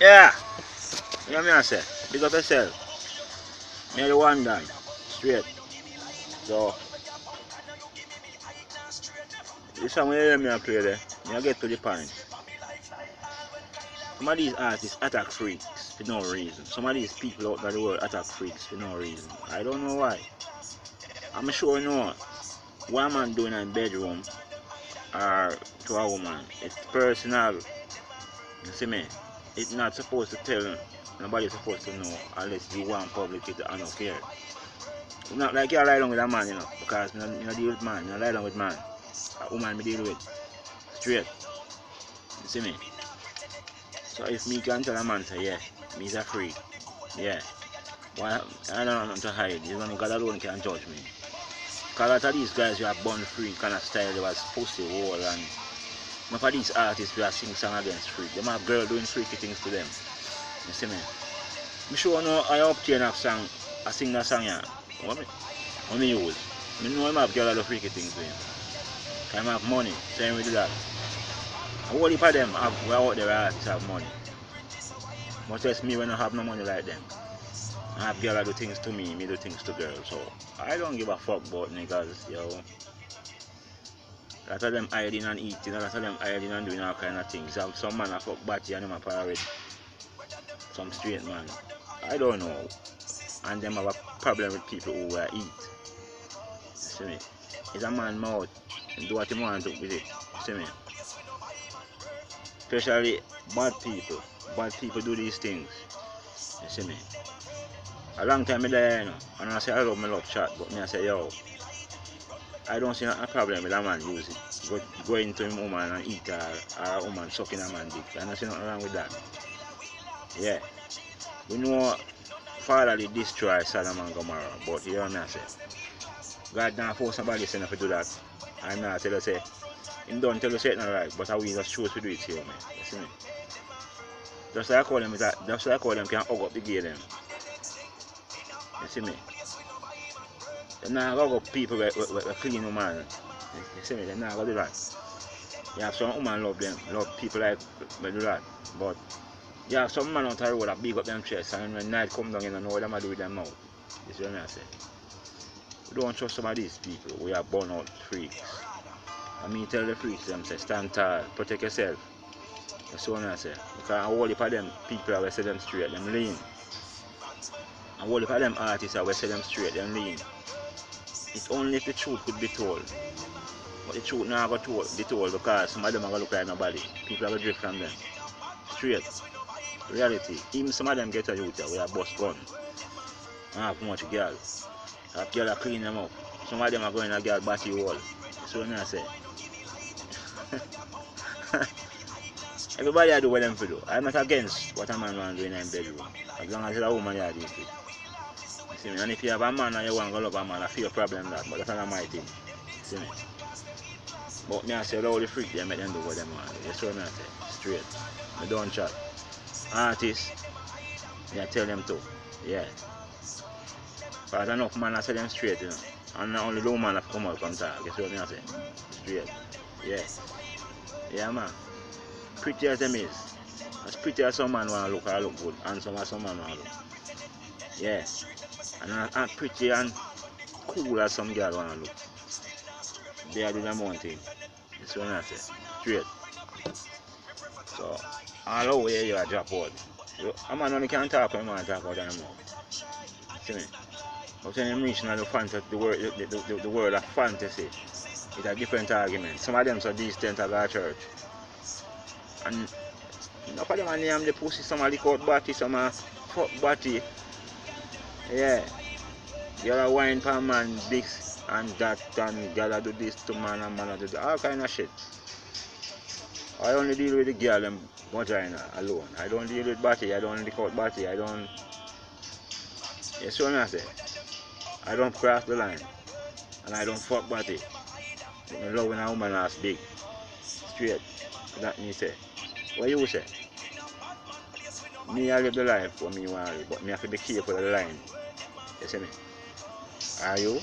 Yeah, you know me I say, big up yourself. Me the one done, straight. So, this song when you hear me I play there, me I get to the point. Some of these artists attack freaks for no reason. Some of these people out there the world attack freaks for no reason. I don't know why. I'm sure you know what a man doing in bedroom or to a woman. It's personal. You see me? It's not supposed to tell nobody's supposed to know unless you want public it and not care. It's not like you lie down with a man, you know, because you know deal with man, you lie down with man. A woman me deal with. Straight. You see me? So if me can tell a man say yeah, me's a freak. Yeah. Why I don't know nothing to hide. You only God alone can judge me. Because a lot of these guys who are born free kind of style they was pussy wall and enough of these artists who are sing song against freak. They have girl doing freaky things to them. You see me? I'm sure no I obtain a song, I sing that song here. What me use? I know I have girl do freaky things to him. Because I have money, same with that. A whole heap of them have we out there artists have money. But just me when I have no money like them. I have girls do things to me do things to girls. So I don't give a fuck about niggas, yo. A lot of them hiding and eating, a lot of them hiding and doing all kind of things. Some man a fuck batty and them a pirate. Some straight man. I don't know. And them have a problem with people who eat. You see me? It's a man mouth and do what he wants with it. You see me? Especially bad people. Bad people do these things. You see me? A long time I there, you know, and I say I love chat, but me I say yo, I don't see a problem with a man use it. Go into a woman and eat her or a woman sucking a man dick. I don't see nothing wrong with that. Yeah. We know Father did destroy Sodom and Gomorrah, but you know what I say? God don't force somebody to do that. I'm not tell you say, him don't tell you say it's not right, but we just choose to do it here, man. You see me? Just like I call them can hug up the gay them. You see me? They not hug up people with clean woman. You see me? They not gonna do that. You have some women love people like me do that. But you have some man out the road that big up them chest and when night come down you know what them do with them mouth. You see what I say? We don't trust some of these people. We are born out freaks. I mean tell the freaks them say stand tall, protect yourself. That's what I say. Because a whole heap of them people I will say them straight, them lean. A whole heap of them artists I will say them straight, them lean. It's only if the truth could be told. But the truth now got be told because some of them are going to look like nobody. People are going to drift from them. Straight. Reality. Even some of them get a youth we are bust gun. And have much girls. Have girls that clean them up. Some of them are going to girl batty wall. That's what I say. Everybody I do what them to do. I'm not against what a man wants to do in a bedroom. As long as it's a woman you are doing it. You see me? And if you have a man and you want to love a man, I feel a problem that, but that's not my thing. You see me? But me I say all the freak they make them do what them want. That's what I say. Straight. I don't chat. Artists, I tell them to. Yeah. Because enough man I say them straight, you know. And not only the woman have come out come talk. That's what I say. Straight. Yeah. Yeah man. Pretty as them is. As pretty as some man want to look, I look good. And some man want to look. Yeah. And pretty and cool as some girl want to look. They are doing their own thing. That's what I say. Straight. So, all over here you are drop out. A man only can talk when man talk about anymore. See me? But when you reach the fantasy, the world of fantasy, it's a different argument. Some of them so decent to go to church. And enough of them are name the pussy, some are lick out body, some are fuck body. Yeah. You are wine for man, this and that, and girl do this to man and man do that. All kind of shit. I only deal with the girl and vagina alone. I don't deal with body, I don't lick out body, I don't. You see what I say? I don't cross the line. And I don't fuck body. But I love when a woman ass big. Straight. That me say. What you say? Me I live the life for me want to live, but me have to be careful of the line. You see me? Are you?